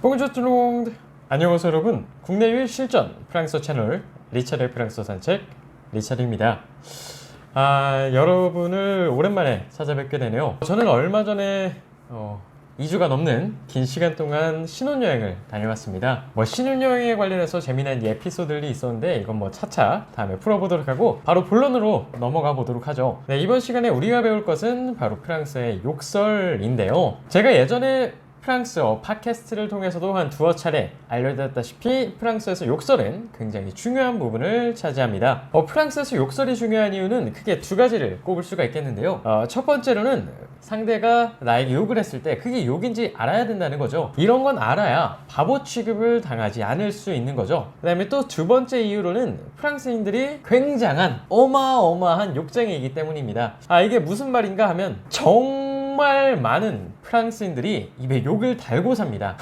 봉주 뚜롱. 안녕하세요 여러분. 국내 유일 실전 프랑스어 채널 리차드의 프랑스어 산책 리차드입니다. 여러분을 오랜만에 찾아뵙게 되네요. 저는 얼마 전에 2주가 넘는 긴 시간 동안 신혼여행을 다녀왔습니다. 신혼여행에 관련해서 재미난 에피소드들이 있었는데 이건 차차 다음에 풀어보도록 하고 바로 본론으로 넘어가 보도록 하죠. 네, 이번 시간에 우리가 배울 것은 바로 프랑스의 욕설인데요. 제가 예전에 프랑스어 팟캐스트를 통해서도 한 두어 차례 알려드렸다시피 프랑스에서 욕설은 굉장히 중요한 부분을 차지합니다. 프랑스에서 욕설이 중요한 이유는 크게 두 가지를 꼽을 수가 있겠는데요. 첫 번째로는 상대가 나에게 욕을 했을 때 그게 욕인지 알아야 된다는 거죠. 이런 건 알아야 바보 취급을 당하지 않을 수 있는 거죠. 그 다음에 또 두 번째 이유로는 프랑스인들이 굉장한 어마어마한 욕쟁이이기 때문입니다. 이게 무슨 말인가 하면 정말 많은 프랑스인들이 입에 욕을 달고 삽니다.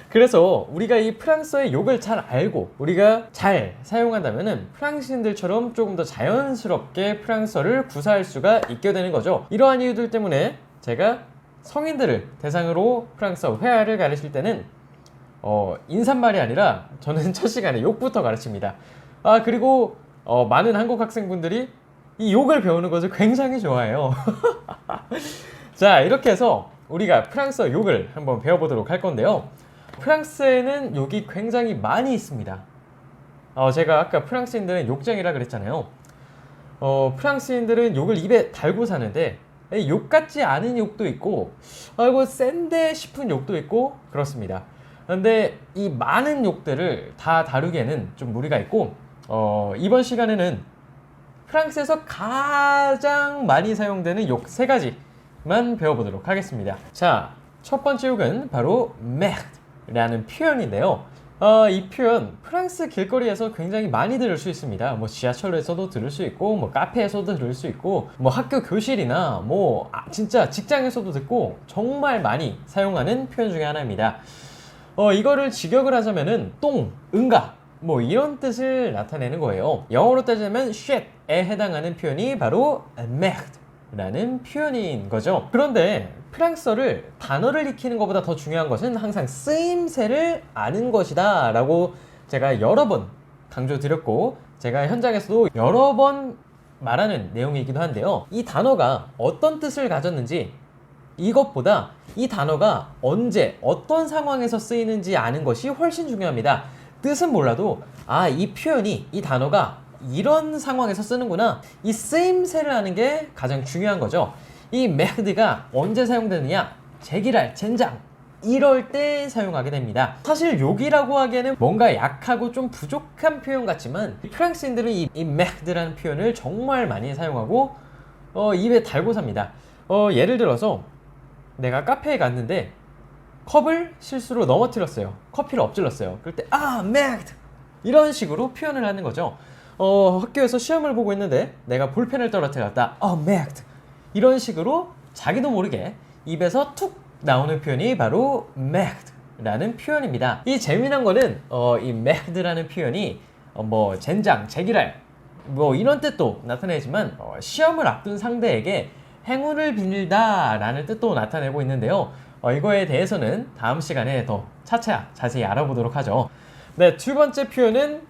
그래서 우리가 이 프랑스어의 욕을 잘 알고 우리가 잘 사용한다면 프랑스인들처럼 조금 더 자연스럽게 프랑스어를 구사할 수가 있게 되는 거죠. 이러한 이유들 때문에 제가 성인들을 대상으로 프랑스어 회화를 가르칠 때는 인사말이 아니라 저는 첫 시간에 욕부터 가르칩니다. 그리고 많은 한국 학생분들이 이 욕을 배우는 것을 굉장히 좋아해요. 자, 이렇게 해서 우리가 프랑스어 욕을 한번 배워보도록 할 건데요. 프랑스에는 욕이 굉장히 많이 있습니다. 제가 아까 프랑스인들은 욕쟁이라 그랬잖아요. 프랑스인들은 욕을 입에 달고 사는데 욕 같지 않은 욕도 있고 이거 센데 싶은 욕도 있고 그렇습니다. 근데 이 많은 욕들을 다 다루기에는 좀 무리가 있고 이번 시간에는 프랑스에서 가장 많이 사용되는 욕 3가지만 배워보도록 하겠습니다. 자, 첫 번째 욕은 바로 merde라는 표현인데요. 이 표현 프랑스 길거리에서 굉장히 많이 들을 수 있습니다. 지하철에서도 들을 수 있고 카페에서도 들을 수 있고 학교 교실이나 진짜 직장에서도 듣고 정말 많이 사용하는 표현 중에 하나입니다. 이거를 직역을 하자면은 똥, 응가 이런 뜻을 나타내는 거예요. 영어로 따지면 shit에 해당하는 표현이 바로 merde라는 표현인 거죠. 그런데 프랑스어를 단어를 익히는 것보다 더 중요한 것은 항상 쓰임새를 아는 것이다 라고 제가 여러 번 강조드렸고 제가 현장에서도 여러 번 말하는 내용이기도 한데요. 이 단어가 어떤 뜻을 가졌는지 이것보다 이 단어가 언제 어떤 상황에서 쓰이는지 아는 것이 훨씬 중요합니다. 뜻은 몰라도 이 표현이 이 단어가 이런 상황에서 쓰는구나, 이 쓰임새를 아는 게 가장 중요한 거죠. 이 merde가 언제 사용되느냐, 제기랄, 젠장 이럴 때 사용하게 됩니다. 사실 욕이라고 하기에는 뭔가 약하고 좀 부족한 표현 같지만 프랑스인들은 이 merde라는 표현을 정말 많이 사용하고 입에 달고 삽니다. 예를 들어서 내가 카페에 갔는데 컵을 실수로 넘어뜨렸어요. 커피를 엎질렀어요. 그럴 때 merde 이런 식으로 표현을 하는 거죠. 학교에서 시험을 보고 있는데 내가 볼펜을 떨어뜨렸다. merde 이런 식으로 자기도 모르게 입에서 툭 나오는 표현이 바로 merde라는 표현입니다. 이 재미난 거는 이 merde라는 표현이 젠장, 제기랄 이런 뜻도 나타내지만 시험을 앞둔 상대에게 행운을 빌다 라는 뜻도 나타내고 있는데요. 이거에 대해서는 다음 시간에 더 차차 자세히 알아보도록 하죠. 네, 두 번째 표현은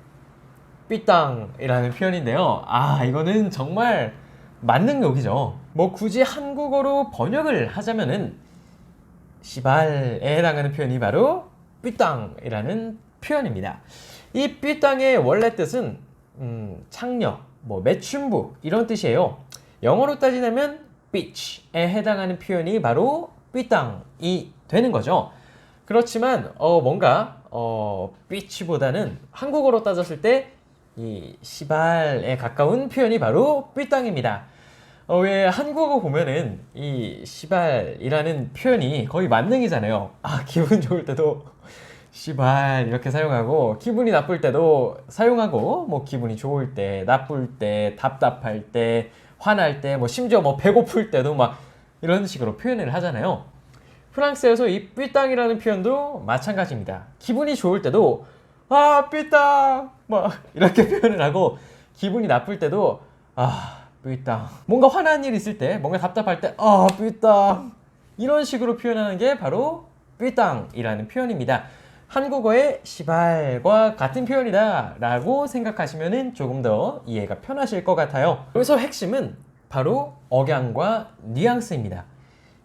삐땅이라는 표현인데요. 이거는 정말 맞는 욕이죠. 굳이 한국어로 번역을 하자면은 시발에 해당하는 표현이 바로 삐땅이라는 표현입니다. 이 삐땅의 원래 뜻은 창녀, 매춘부 이런 뜻이에요. 영어로 따지자면 bitch에 해당하는 표현이 바로 삐땅이 되는 거죠. 그렇지만 뭔가 bitch보다는 한국어로 따졌을 때 이 시발에 가까운 표현이 바로 삐땅입니다. 왜 한국어 보면은 이 시발이라는 표현이 거의 만능이잖아요. 기분 좋을 때도 시발 이렇게 사용하고 기분이 나쁠 때도 사용하고 기분이 좋을 때, 나쁠 때, 답답할 때, 화날 때, 심지어 배고플 때도 이런 식으로 표현을 하잖아요. 프랑스에서 이 삐땅이라는 표현도 마찬가지입니다. 기분이 좋을 때도 삐땅 이렇게 표현을 하고 기분이 나쁠 때도 삐땅, 뭔가 화난 일 있을 때, 뭔가 답답할 때 삐땅 이런 식으로 표현하는 게 바로 삐땅이라는 표현입니다. 한국어의 시발과 같은 표현이다 라고 생각하시면 조금 더 이해가 편하실 것 같아요. 여기서 핵심은 바로 억양과 뉘앙스입니다.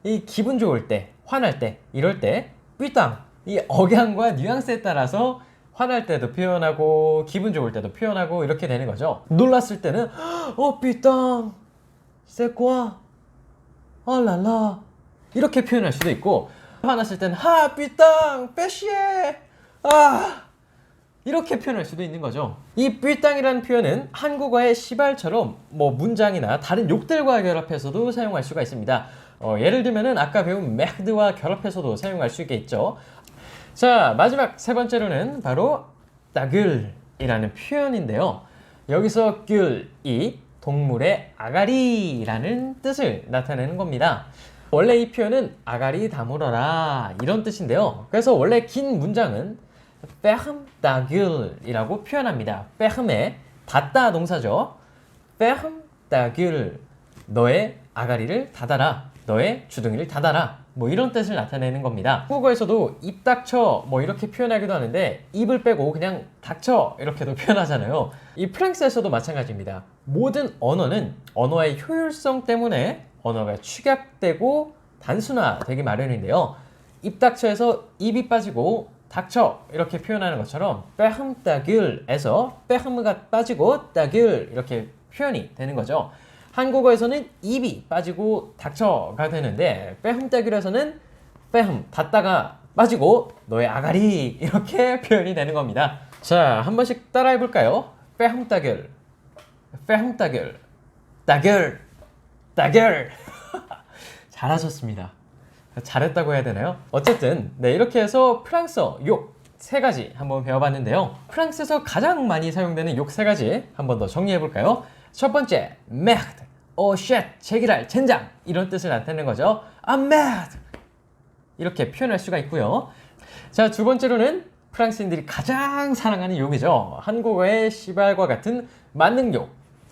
이 기분 좋을 때, 화날 때, 이럴 때 삐땅, 이 억양과 뉘앙스에 따라서 화날 때도 표현하고 기분 좋을 때도 표현하고 이렇게 되는 거죠. 놀랐을 때는 삐땅, 세꼬아, 랄라 이렇게 표현할 수도 있고, 화났을 때는 삐땅, 빼시에 이렇게 표현할 수도 있는 거죠. 이 삐땅이라는 표현은 한국어의 시발처럼 문장이나 다른 욕들과 결합해서도 사용할 수가 있습니다. 예를 들면은 아까 배운 맥드와 결합해서도 사용할 수 있겠죠. 자, 마지막 세 번째로는 바로 따글이라는 표현인데요. 여기서 귤이 동물의 아가리라는 뜻을 나타내는 겁니다. 원래 이 표현은 아가리 다물어라 이런 뜻인데요. 그래서 원래 긴 문장은 빼흠 따귤이라고 표현합니다. 빼흠의 닫다 동사죠. 빼흠 따귤, 너의 아가리를 닫아라, 너의 주둥이를 닫아라, 이런 뜻을 나타내는 겁니다. 한국어에서도 입 닥쳐 이렇게 표현하기도 하는데, 입을 빼고 그냥 닥쳐 이렇게도 표현하잖아요. 이 프랑스에서도 마찬가지입니다. 모든 언어는 언어의 효율성 때문에 언어가 축약되고 단순화되기 마련인데요. 입 닥쳐에서 입이 빠지고 닥쳐 이렇게 표현하는 것처럼 빼흠 따귤에서 빼흠가 빠지고 따귤 이렇게 표현이 되는 거죠. 한국어에서는 입이 빠지고 닥쳐가 되는데, 빼흠 따귤에서는 빼흠 닫다가 빠지고 너의 아가리 이렇게 표현이 되는 겁니다. 자, 한 번씩 따라해 볼까요? 빼흠 따귤, 빼흠 따귤, 따귤, 따귤. 잘하셨습니다. 잘했다고 해야 되나요? 어쨌든 이렇게 해서 프랑스어 욕 3가지 한번 배워봤는데요. 프랑스에서 가장 많이 사용되는 욕 3가지 한번 더 정리해볼까요? 첫 번째, merde, shit, 제기랄, 젠장 이런 뜻을 나타내는 거죠. I'm mad 이렇게 표현할 수가 있고요. 자, 두 번째로는 프랑스인들이 가장 사랑하는 욕이죠. 한국어의 시발과 같은 만능 욕,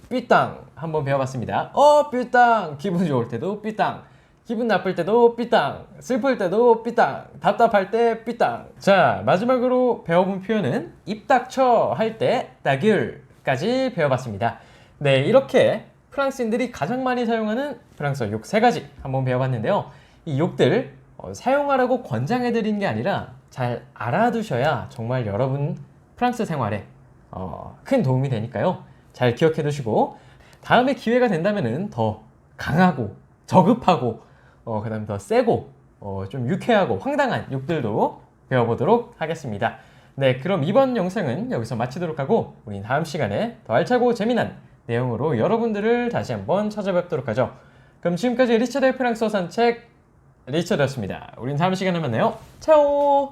삐땅 한번 배워봤습니다. 삐땅, 기분 좋을 때도 삐땅, 기분 나쁠 때도 삐땅, 슬플 때도 삐땅, 답답할 때 삐땅. 자, 마지막으로 배워본 표현은 입 닥쳐 할 때 따귤까지 배워봤습니다. 네, 이렇게 프랑스인들이 가장 많이 사용하는 프랑스어 욕 3가지 한번 배워봤는데요. 이 욕들 사용하라고 권장해드리는 게 아니라 잘 알아두셔야 정말 여러분 프랑스 생활에 큰 도움이 되니까요. 잘 기억해 두시고 다음에 기회가 된다면 더 강하고 저급하고 그 다음에 더 세고 좀 유쾌하고 황당한 욕들도 배워보도록 하겠습니다. 네, 그럼 이번 영상은 여기서 마치도록 하고 우린 다음 시간에 더 알차고 재미난 내용으로 여러분들을 다시 한번 찾아뵙도록 하죠. 그럼 지금까지 리처드의 프랑스어 산책 리처드였습니다. 우린 다음 시간에 만나요. 차오!